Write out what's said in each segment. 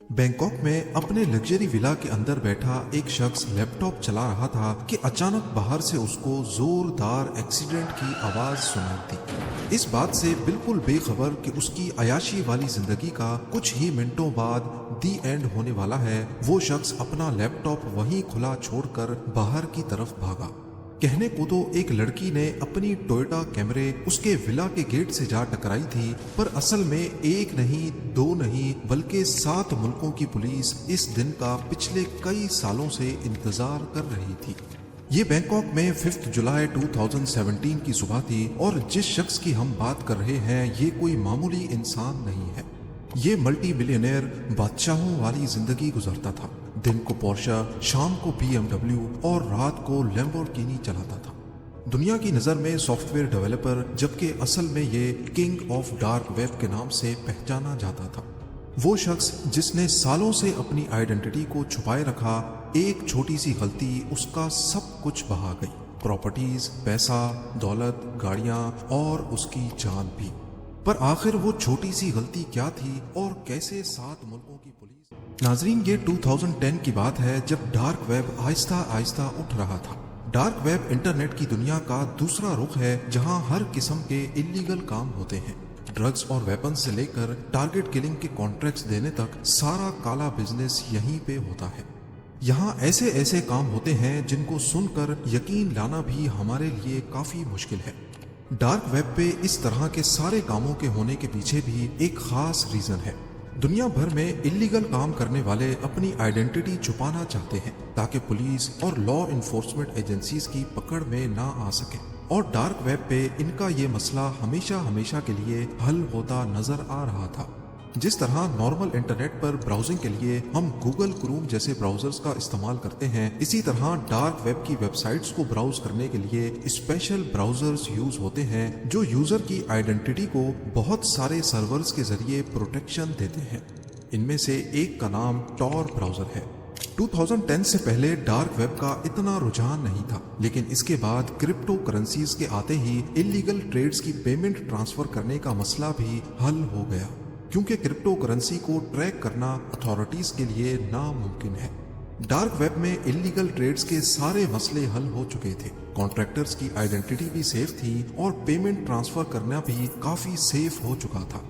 Bangkok में अपने luxury villa के अंदर बैठा एक शख्स लैपटॉप चला रहा था कि अचानक बाहर से उसको जोरदार एक्सीडेंट की आवाज सुनाई दी। इस बात से बिल्कुल बेखबर कि उसकी अयाशी वाली जिंदगी का कुछ ही मिनटों बाद दी एंड होने वाला है, वो शख्स अपना लैपटॉप वहीं खुला छोड़कर बाहर की तरफ भागा। कहने को तो एक लड़की ने अपनी टोयोटा कैमरे उसके विला के गेट से जा टकराई थी, पर असल में एक नहीं, दो नहीं, बल्कि 7 मुल्कों की पुलिस इस दिन का पिछले कई सालों से इंतजार कर रही थी। ये बैंकॉक में 5 जुलाई 2017 की सुबह थी और जिस शख्स की हम बात कर रहे हैं ये कोई मामूली इंसान नहीं है। ये मल्टी बिलियनर बादशाहों वाली जिंदगी गुजारता था। दिन को पोर्शा, शाम को BMW और रात को लैम्बोर्गिनी चलाता था। दुनिया की नज़र में सॉफ्टवेयर डेवलपर, जबकि असल में ये किंग ऑफ डार्क वेब के नाम से पहचाना जाता था। वो शख्स जिसने सालों से अपनी आइडेंटिटी को छुपाए रखा, एक छोटी सी गलती उसका सब कुछ बहा गई। प्रॉपर्टीज, पैसा, दौलत, गाड़ियां और उसकी जान भी। पर आखिर वो छोटी सी गलती क्या थी और कैसे 7 मुल्कों की पुलिस। नाजरीन, ये 2010 की बात है जब डार्क वेब आहिस्ता आहिस्ता उठ रहा था। डार्क वेब इंटरनेट की दुनिया का दूसरा रुख है जहां हर किस्म के इलीगल काम होते हैं। ड्रग्स और वेपन से लेकर टारगेट किलिंग के कॉन्ट्रैक्ट्स देने तक सारा काला बिजनेस यहीं पे होता है। यहाँ ऐसे ऐसे काम होते हैं जिनको सुनकर यकीन लाना भी हमारे लिए काफी मुश्किल है। डार्क वेब पे इस तरह के सारे कामों के होने के पीछे भी एक खास रीजन है। दुनिया भर में इलीगल काम करने वाले अपनी आइडेंटिटी छुपाना चाहते हैं ताकि पुलिस और लॉ इन्फोर्समेंट एजेंसीज की पकड़ में ना आ सके, और डार्क वेब पे इनका ये मसला हमेशा हमेशा के लिए हल होता नजर आ रहा था। जिस तरह नॉर्मल इंटरनेट पर ब्राउजिंग के लिए हम गूगल क्रोम जैसे ब्राउजर्स का इस्तेमाल करते हैं, इसी तरह डार्क वेब की वेबसाइट्स को ब्राउज करने के लिए स्पेशल ब्राउजर्स यूज होते हैं जो यूजर की आइडेंटिटी को बहुत सारे सर्वर्स के जरिए प्रोटेक्शन देते हैं। इनमें से एक का नाम टॉर ब्राउजर है। 2010 से पहले डार्क वेब का इतना रुझान नहीं था, लेकिन इसके बाद क्रिप्टो करेंसीज के आते ही इलीगल ट्रेड्स की पेमेंट ट्रांसफर करने का मसला भी हल हो गया, क्योंकि क्रिप्टो करेंसी को ट्रैक करना अथॉरिटीज के लिए नामुमकिन है। डार्क वेब में इलीगल ट्रेड्स के सारे मसले हल हो चुके थे। कॉन्ट्रैक्टर्स की आइडेंटिटी भी सेफ थी और पेमेंट ट्रांसफर करना भी काफी सेफ हो चुका था।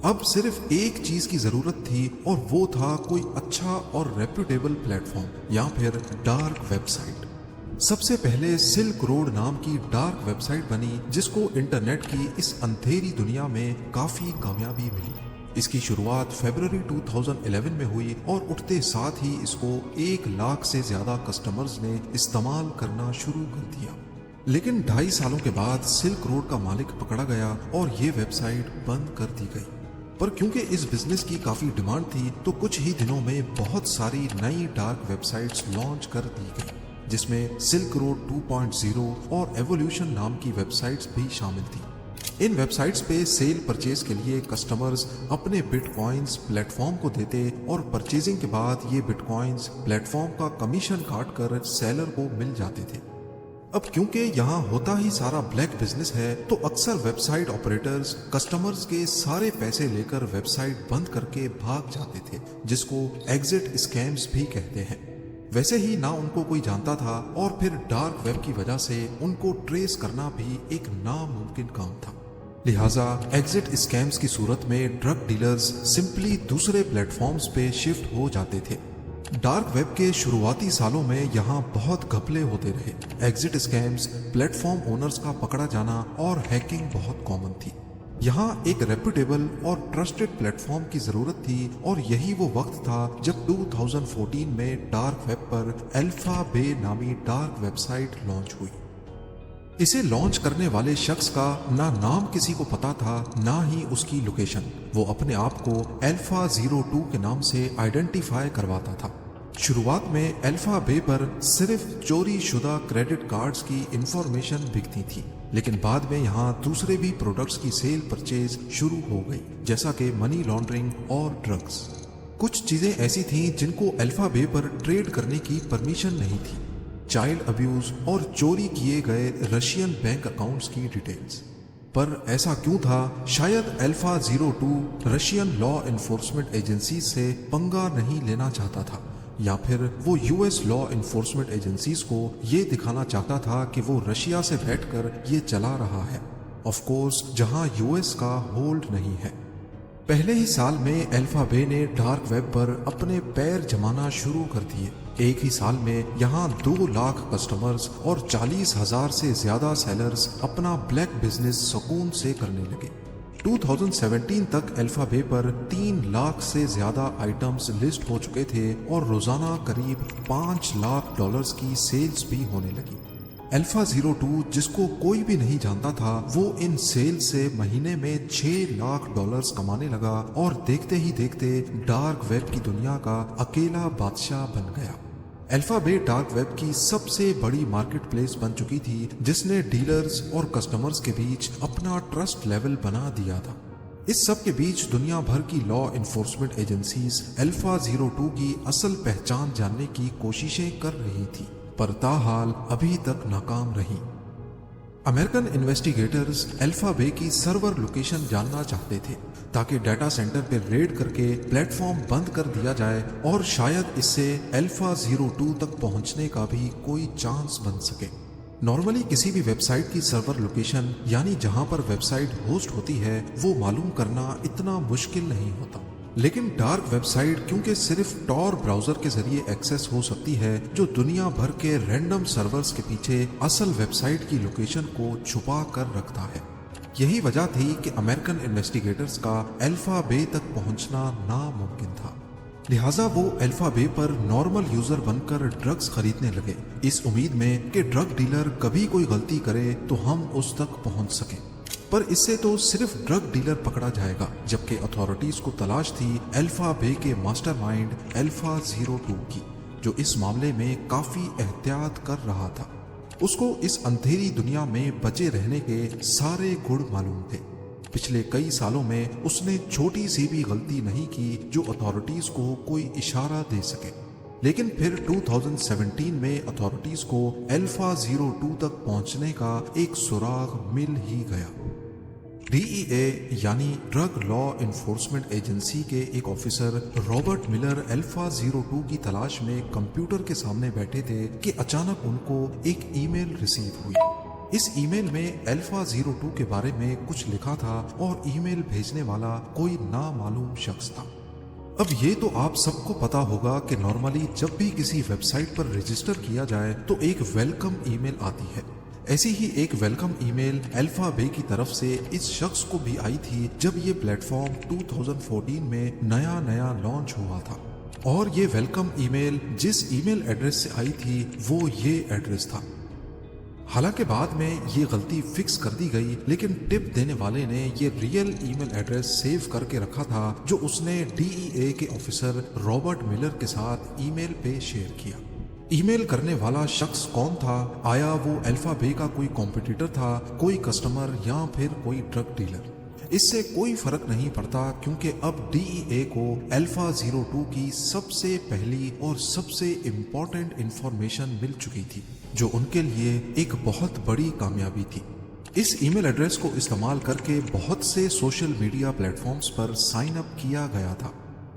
अब सिर्फ एक चीज की जरूरत थी और वो था कोई अच्छा और रेप्यूटेबल प्लेटफॉर्म या फिर डार्क वेबसाइट। सबसे पहले सिल्क रोड नाम की डार्क वेबसाइट बनी, जिसको इंटरनेट की इस अंधेरी दुनिया में काफी कामयाबी मिली। इसकी शुरुआत फरवरी 2011 में हुई और उठते साथ ही इसको 1 लाख से ज्यादा कस्टमर्स ने इस्तेमाल करना शुरू कर दिया। लेकिन 2.5 सालों के बाद सिल्क रोड का मालिक पकड़ा गया और ये वेबसाइट बंद कर दी गई। पर क्योंकि इस बिजनेस की काफी डिमांड थी तो कुछ ही दिनों में बहुत सारी नई डार्क वेबसाइट्स लॉन्च कर दी गई, जिसमें सिल्क रोड 2.0 और एवोल्यूशन नाम की वेबसाइट्स भी शामिल थी। इन वेबसाइट्स पे सेल परचेज के लिए कस्टमर्स अपने बिटकॉइंस प्लेटफॉर्म को देते और परचेजिंग के बाद ये बिटकॉइंस प्लेटफॉर्म का कमीशन काट कर सेलर को मिल जाते थे। अब क्योंकि यहाँ होता ही सारा ब्लैक बिजनेस है तो अक्सर वेबसाइट ऑपरेटर्स कस्टमर्स के सारे पैसे लेकर वेबसाइट बंद करके भाग जाते थे, जिसको एग्जिट स्कैम्स भी कहते हैं। वैसे ही ना उनको कोई जानता था और फिर डार्क वेब की वजह से उनको ट्रेस करना भी एक नामुमकिन काम था। लिहाजा एग्जिट स्कैम्स की सूरत में ड्रग डीलर्स सिंपली दूसरे प्लेटफॉर्म्स पे शिफ्ट हो जाते थे। डार्क वेब के शुरुआती सालों में यहाँ बहुत घपले होते रहे। एग्जिट स्कैम्स, प्लेटफॉर्म ओनर्स का पकड़ा जाना और हैकिंग बहुत कॉमन थी। यहाँ एक रेप्यूटेबल और ट्रस्टेड प्लेटफॉर्म की जरूरत थी और यही वो वक्त था जब 2014 में डार्क वेब पर अल्फा बे नामी डार्क वेबसाइट लॉन्च हुई। इसे लॉन्च करने वाले शख्स का ना नाम किसी को पता था, ना ही उसकी लोकेशन। वो अपने आप को अल्फा 02 के नाम से आइडेंटिफाई करवाता था। शुरुआत में अल्फा बे पर सिर्फ चोरी शुदा क्रेडिट कार्ड्स की इंफॉर्मेशन बिकती थी, लेकिन बाद में यहाँ दूसरे भी प्रोडक्ट्स की सेल परचेज शुरू हो गई, जैसा कि मनी लॉन्ड्रिंग और ड्रग्स। कुछ चीजें ऐसी थीं जिनको अल्फा बे पर ट्रेड करने की परमिशन नहीं थी। चाइल्ड अब्यूज और चोरी किए गए रशियन बैंक अकाउंट्स की डिटेल्स। पर ऐसा क्यों था? शायद alpha 02 Russian law enforcement agency से पंगा नहीं लेना चाहता था, या फिर वो यूएस लॉ इन्फोर्समेंट एजेंसीज को ये दिखाना चाहता था कि वो रशिया से बैठकर ये चला रहा है, ऑफ कोर्स जहां यूएस का होल्ड नहीं है। पहले ही साल में अल्फा बे ने डार्क वेब पर अपने पैर जमाना शुरू कर दिए। एक ही साल में यहाँ 2 लाख कस्टमर्स और 40,000 से ज्यादा सेलर्स अपना ब्लैक बिजनेस सुकून से करने लगे। 2017 तक अल्फा बे पर 3 लाख से ज्यादा आइटम्स लिस्ट हो चुके थे और रोजाना करीब $5 लाख की सेल्स भी होने लगी। अल्फा 02 जिसको कोई भी नहीं जानता था, वो इन सेल से महीने में $6 लाख कमाने लगा और देखते ही देखते डार्क वेब की दुनिया का अकेला बादशाह बन गया। अल्फा बे डार्क वेब की सबसे बड़ी मार्केट प्लेस बन चुकी थी, जिसने डीलर्स और कस्टमर्स के बीच अपना ट्रस्ट लेवल बना दिया था। इस सब के बीच दुनिया भर की लॉ इन्फोर्समेंट एजेंसीज अल्फा 02 की असल पहचान जानने की कोशिशें कर रही थी, पर ताहाल अभी तक नाकाम रही। अमेरिकन इन्वेस्टिगेटर्स अल्फा बे की सर्वर लोकेशन जानना चाहते थे ताकि डाटा सेंटर पर रेड करके प्लेटफॉर्म बंद कर दिया जाए और शायद इससे अल्फा 02 तक पहुंचने का भी कोई चांस बन सके। नॉर्मली किसी भी वेबसाइट की सर्वर लोकेशन यानी जहां पर वेबसाइट होस्ट होती है वो मालूम करना इतना मुश्किल नहीं होता, लेकिन डार्क वेबसाइट क्योंकि सिर्फ टॉर ब्राउजर के जरिए एक्सेस हो सकती है, जो दुनिया भर के रैंडम सर्वर्स के पीछे असल वेबसाइट की लोकेशन को छुपा कर रखता है। यही वजह थी कि अमेरिकन इन्वेस्टिगेटर्स का अल्फा बे तक पहुंचना नामुमकिन था। लिहाजा वो अल्फा बे पर नॉर्मल यूजर बनकर ड्रग्स खरीदने लगे, इस उम्मीद में कि ड्रग डीलर कभी कोई गलती करे तो हम उस तक पहुंच सकें। पर इससे तो सिर्फ ड्रग डीलर पकड़ा जाएगा, जबकि अथॉरिटीज को तलाश थी अल्फा बे के मास्टरमाइंड अल्फा 02 की, जो इस मामले में काफी एहतियात कर रहा था। उसको इस अंधेरी दुनिया में बचे रहने के सारे गुण मालूम थे। पिछले कई सालों में उसने छोटी सी भी गलती नहीं की जो अथॉरिटीज को कोई इशारा दे सके, लेकिन फिर 2017 में अथॉरिटीज को अल्फा 02 तक पहुंचने का एक सुराग मिल ही गया। DEA यानी ड्रग लॉ इन्फोर्समेंट एजेंसी के एक ऑफिसर रॉबर्ट मिलर अल्फा 02 की तलाश में कंप्यूटर के सामने बैठे थे कि अचानक उनको एक ईमेल रिसीव हुई। इस ईमेल में अल्फा 02 के बारे में कुछ लिखा था और ईमेल भेजने वाला कोई नामालूम शख्स था। अब ये तो आप सबको पता होगा कि नॉर्मली जब भी किसी वेबसाइट पर रजिस्टर किया जाए तो एक वेलकम ईमेल आती है। ऐसी ही एक वेलकम ईमेल अल्फा बे की तरफ से इस शख्स को भी आई थी जब ये प्लेटफॉर्म 2014 में नया लॉन्च हुआ था। और ये वेलकम ईमेल जिस ईमेल एड्रेस से आई थी वो ये एड्रेस था। हालांकि बाद में ये गलती फिक्स कर दी गई, लेकिन टिप देने वाले ने ये रियल ईमेल एड्रेस सेव करके रखा था जो उसने DEA के ऑफिसर रॉबर्ट मिलर के साथ ईमेल पे शेयर किया। ईमेल करने वाला शख्स कौन था? आया वो अल्फा बे का कोई कॉम्पिटिटर था, कोई कस्टमर या फिर कोई ड्रग डीलर? इससे कोई फर्क नहीं पड़ता, क्योंकि अब DEA को अल्फा 02 की सबसे पहली और सबसे इम्पोर्टेंट इंफॉर्मेशन मिल चुकी थी, जो उनके लिए एक बहुत बड़ी कामयाबी थी। इस ईमेल एड्रेस को इस्तेमाल करके बहुत से सोशल मीडिया प्लेटफॉर्म्स पर साइन अप किया गया था।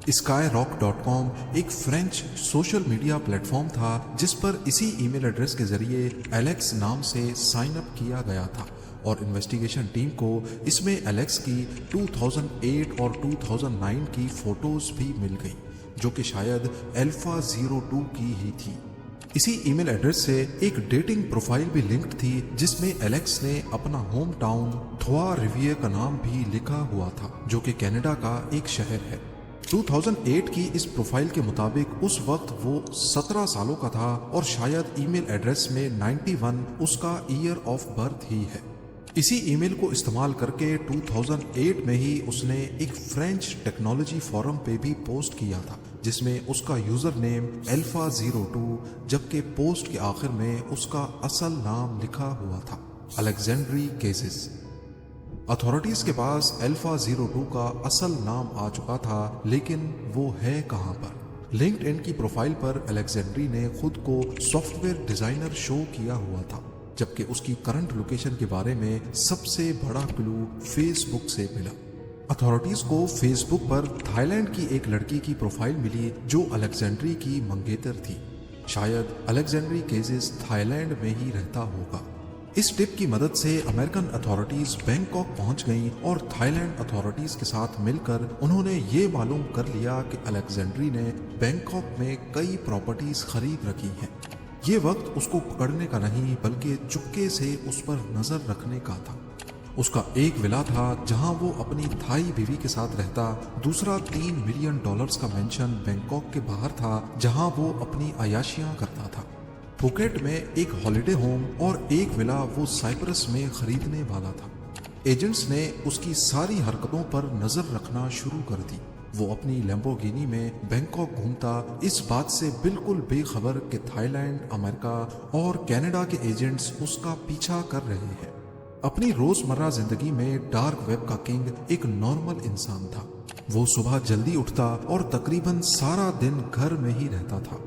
Skyrock.com एक फ्रेंच सोशल मीडिया प्लेटफॉर्म था जिस पर इसी ईमेल एड्रेस के जरिए एलेक्स नाम से साइन अप किया गया था, और इन्वेस्टिगेशन टीम को इसमें एलेक्स की 2008 और 2009 की फोटोज भी मिल गई, जो कि शायद अल्फा 02 की ही थी। इसी ईमेल एड्रेस से एक डेटिंग प्रोफाइल भी लिंक्ड थी जिसमें एलेक्स ने अपना होम टाउन थ्वा रिविये का नाम भी लिखा हुआ था, जो कि कनाडा का एक शहर है। 2008 की इस प्रोफाइल के मुताबिक उस वक्त वो 17 सालों का था और शायद ईमेल एड्रेस में 91 उसका ईयर ऑफ बर्थ ही है। इसी ईमेल को इस्तेमाल करके 2008 में ही उसने एक फ्रेंच टेक्नोलॉजी फोरम पे भी पोस्ट किया था जिसमें उसका यूजर नेम अल्फा 02, जबकि पोस्ट के आखिर में उसका असल नाम लिखा हुआ था अलेक्जेंड्री केजेस। अथॉरिटीज के पास अल्फा 02 का असल नाम आ चुका था, लेकिन वो है कहां पर? लिंक्डइन की प्रोफाइल पर अलेक्जेंड्री ने खुद को सॉफ्टवेयर डिजाइनर शो किया हुआ था। जबकि उसकी करंट लोकेशन के बारे में सबसे बड़ा क्लू फेसबुक से मिला। अथॉरिटीज को फेसबुक पर थाईलैंड की एक लड़की की प्रोफाइल मिली जो अलेक्जेंड्री की मंगेतर थी। शायद अलेक्जेंड्री केजेस थाईलैंड में ही रहता होगा। इस टिप की मदद से अमेरिकन अथॉरिटीज बैंकॉक पहुंच गईं और थाईलैंड अथॉरिटीज के साथ मिलकर उन्होंने ये मालूम कर लिया कि अलेक्जेंड्री ने बैंकॉक में कई प्रॉपर्टीज खरीद रखी हैं। ये वक्त उसको पकड़ने का नहीं बल्कि चुपके से उस पर नजर रखने का था। उसका एक विला था जहां वो अपनी थाई बीवी के साथ रहता, दूसरा $3 मिलियन का मेंशन बैंकॉक के बाहर था जहां वो अपनी अयाशियां करता था। फुकेट में एक हॉलिडे होम और एक विला वो साइप्रस में खरीदने वाला था। एजेंट्स ने उसकी सारी हरकतों पर नजर रखना शुरू कर दी। वो अपनी लैम्बोर्गिनी में बैंकॉक घूमता, इस बात से बिल्कुल बेखबर कि थाईलैंड, अमेरिका और कनाडा के एजेंट्स उसका पीछा कर रहे हैं। अपनी रोजमर्रा जिंदगी में डार्क वेब का किंग एक नॉर्मल इंसान था। वो सुबह जल्दी उठता और तकरीबन सारा दिन घर में ही रहता था।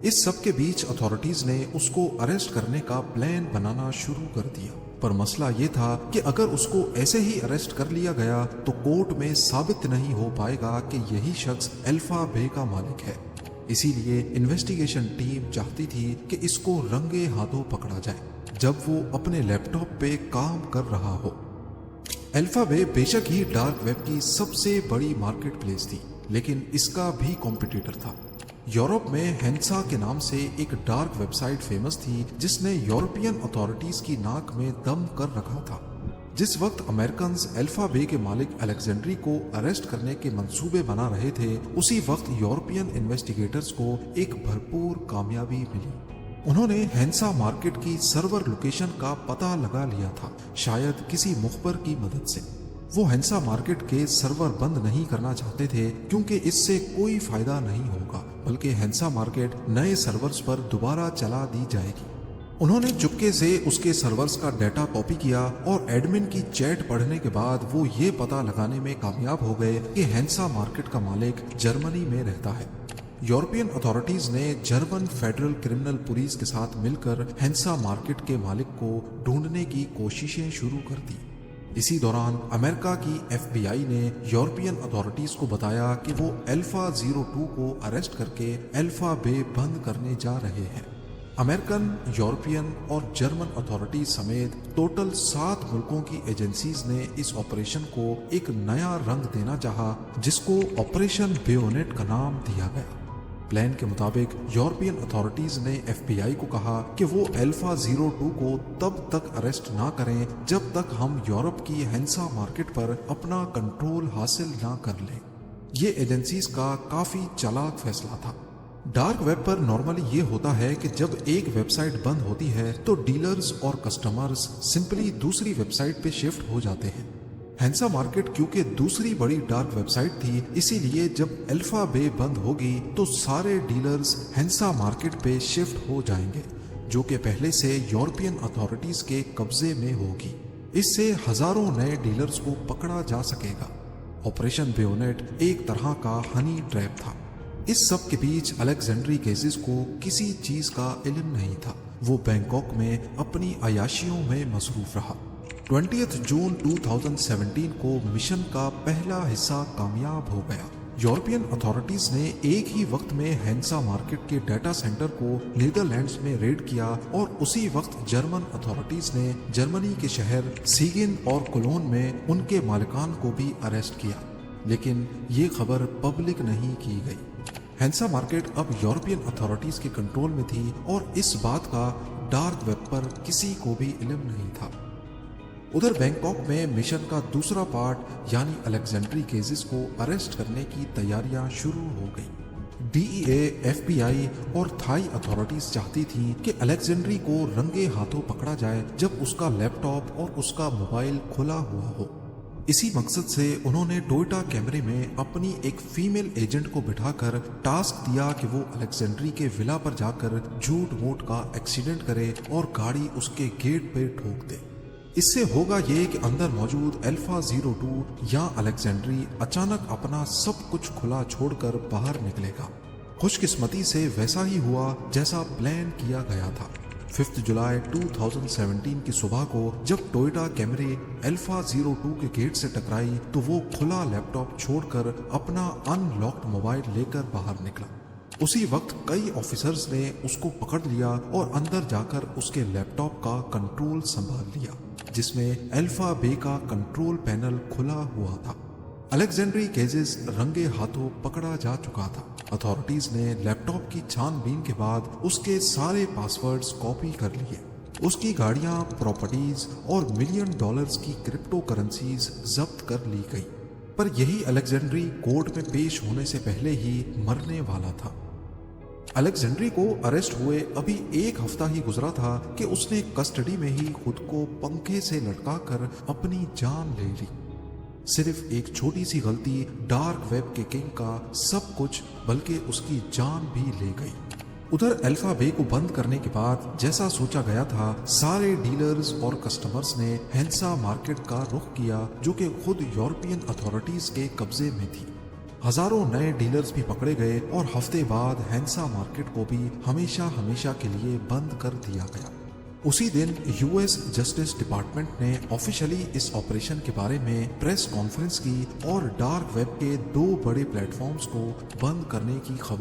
इस सब के बीच अथॉरिटीज ने उसको अरेस्ट करने का प्लान बनाना शुरू कर दिया, पर मसला ये था कि अगर उसको ऐसे ही अरेस्ट कर लिया गया तो कोर्ट में साबित नहीं हो पाएगा कि यही शख्स अल्फा बे का मालिक है। इसीलिए इन्वेस्टिगेशन टीम चाहती थी कि इसको रंगे हाथों पकड़ा जाए जब वो अपने लैपटॉप पे काम कर रहा हो। अल्फा बे बेशक ही डार्क वेब की सबसे बड़ी मार्केट प्लेस थी, लेकिन इसका भी कॉम्पिटिटर था। यूरोप में हेंसा के नाम से एक डार्क वेबसाइट फेमस थी जिसने यूरोपियन अथॉरिटीज की नाक में दम कर रखा था। जिस वक्त अमेरिकन्स अल्फा बे के मालिक अलेक्जेंड्री को अरेस्ट करने के मंसूबे बना रहे थे, उसी वक्त यूरोपियन इन्वेस्टिगेटर्स को एक भरपूर कामयाबी मिली। उन्होंने हेंसा मार्केट की सर्वर लोकेशन का पता लगा लिया था, शायद किसी मुखबर की मदद से। वो हेंसा मार्केट के सर्वर बंद नहीं करना चाहते थे क्योंकि इससे कोई फायदा नहीं होगा, बल्कि हेंसा मार्केट नए सर्वर्स पर दोबारा चला दी जाएगी। उन्होंने चुपके से उसके सर्वर्स का डाटा कॉपी किया और एडमिन की चैट पढ़ने के बाद वो ये पता लगाने में कामयाब हो गए कि हेंसा मार्केट का मालिक जर्मनी में रहता है। यूरोपियन अथॉरिटीज ने जर्मन फेडरल क्रिमिनल पुलिस के साथ मिलकर हेंसा मार्केट के मालिक को ढूंढने की कोशिशें शुरू कर दी। इसी दौरान अमेरिका की FBI ने यूरोपियन अथॉरिटीज को बताया कि वो अल्फा 02 को अरेस्ट करके अल्फा बे बंद करने जा रहे हैं। अमेरिकन, यूरोपियन और जर्मन अथॉरिटीज समेत टोटल 7 मुल्कों की एजेंसीज ने इस ऑपरेशन को एक नया रंग देना चाहा, जिसको ऑपरेशन बेयोनेट का नाम दिया गया। प्लान के मुताबिक यूरोपियन अथॉरिटीज ने FBI को कहा कि वो अल्फा 02 को तब तक अरेस्ट ना करें जब तक हम यूरोप की हेंसा मार्केट पर अपना कंट्रोल हासिल ना कर लें। ये एजेंसीज का काफी चालाक फैसला था। डार्क वेब पर नॉर्मली ये होता है कि जब एक वेबसाइट बंद होती है तो डीलर्स और कस्टमर्स सिंपली दूसरी वेबसाइट पे शिफ्ट हो जाते हैं। हेंसा मार्केट क्योंकि दूसरी बड़ी डार्क वेबसाइट थी, इसीलिए जब अल्फा बे बंद होगी तो सारे डीलर्स हेंसा मार्केट पे शिफ्ट हो जाएंगे, जो कि पहले से यूरोपियन अथॉरिटीज के कब्जे में होगी। इससे हजारों नए डीलर्स को पकड़ा जा सकेगा। ऑपरेशन बेयोनेट एक तरह का हनी ट्रैप था। इस सब के बीच अलेक्जेंड्री केसेस को किसी चीज का इल्म नहीं था। वो बैंकॉक में अपनी अयाशियों में मसरूफ रहा। 20 जून 2017 को मिशन का पहला हिस्सा कामयाब हो गया। यूरोपियन अथॉरिटीज ने एक ही वक्त में हेंसा मार्केट के डाटा सेंटर को नीदरलैंड्स में रेड किया और उसी वक्त जर्मन अथॉरिटीज ने जर्मनी के शहर सीगिन और कोलोन में उनके मालिकान को भी अरेस्ट किया, लेकिन ये खबर पब्लिक नहीं की गई। हेंसा मार्केट अब यूरोपियन अथॉरिटीज के कंट्रोल में थी और इस बात का डार्क वेब पर किसी को भी इल्म नहीं था। उधर बैंकॉक में मिशन का दूसरा पार्ट यानी अलेक्जेंड्री केसेस को अरेस्ट करने की तैयारियां शुरू हो गई। DEA, FBI और थाई अथॉरिटीज चाहती थी कि अलेक्जेंड्री को रंगे हाथों पकड़ा जाए जब उसका लैपटॉप और उसका मोबाइल खुला हुआ हो। इसी मकसद से उन्होंने टोयोटा कैमरे में अपनी एक फीमेल एजेंट को बिठाकर टास्क दिया कि वो अलेक्जेंड्री के विला पर जाकर झूठ मूठ का एक्सीडेंट करे और गाड़ी उसके गेट पे ठोक दे। इससे होगा ये कि अंदर मौजूद अल्फा 02 या अलेक्जेंड्री अचानक अपना सब कुछ खुला छोड़कर बाहर निकलेगा। खुशकिस्मती से वैसा ही हुआ जैसा प्लान किया गया था। 5 जुलाई 2017 की सुबह को जब टोयोटा कैमरे अल्फा 02 के गेट से टकराई तो वो खुला लैपटॉप छोड़कर अपना अनलॉक्ड मोबाइल लेकर बाहर निकला। उसी वक्त कई ऑफिसर्स ने उसको पकड़ लिया और अंदर जाकर उसके लैपटॉप का कंट्रोल संभाल लिया, जिसमें अल्फा बे का कंट्रोल पैनल खुला हुआ था। अलेक्जेंड्री केजेस रंगे हाथों पकड़ा जा चुका था। अथॉरिटीज ने लैपटॉप की छानबीन के बाद उसके सारे पासवर्ड्स कॉपी कर लिए। उसकी गाड़ियां, प्रॉपर्टीज और $1 मिलियन की क्रिप्टो करेंसीज जब्त कर ली गई। पर यही अलेक्जेंड्री कोर्ट में पेश होने से पहले ही मरने वाला था। अलेक्जेंड्री को अरेस्ट हुए अभी 1 हफ्ता ही गुजरा था कि उसने कस्टडी में ही खुद को पंखे से लटकाकर अपनी जान ले ली। सिर्फ एक छोटी सी गलती डार्क वेब के किंग का सब कुछ बल्कि उसकी जान भी ले गई। उधर अल्फा बे को बंद करने के बाद जैसा सोचा गया था, सारे डीलर्स और कस्टमर्स ने हैंसा मार्केट का रुख किया, जो कि खुद यूरोपियन अथॉरिटीज के कब्जे में थी। हजारों नए डीलर्स भी पकड़े गए और हफ्ते बाद हैंसा मार्केट को भी हमेशा हमेशा के लिए बंद कर दिया गया। उसी दिन यूएस जस्टिस डिपार्टमेंट ने ऑफिशियली इस ऑपरेशन के बारे में प्रेस कॉन्फ्रेंस की और डार्क वेब के 2 बड़े प्लेटफॉर्म्स को बंद करने की खबर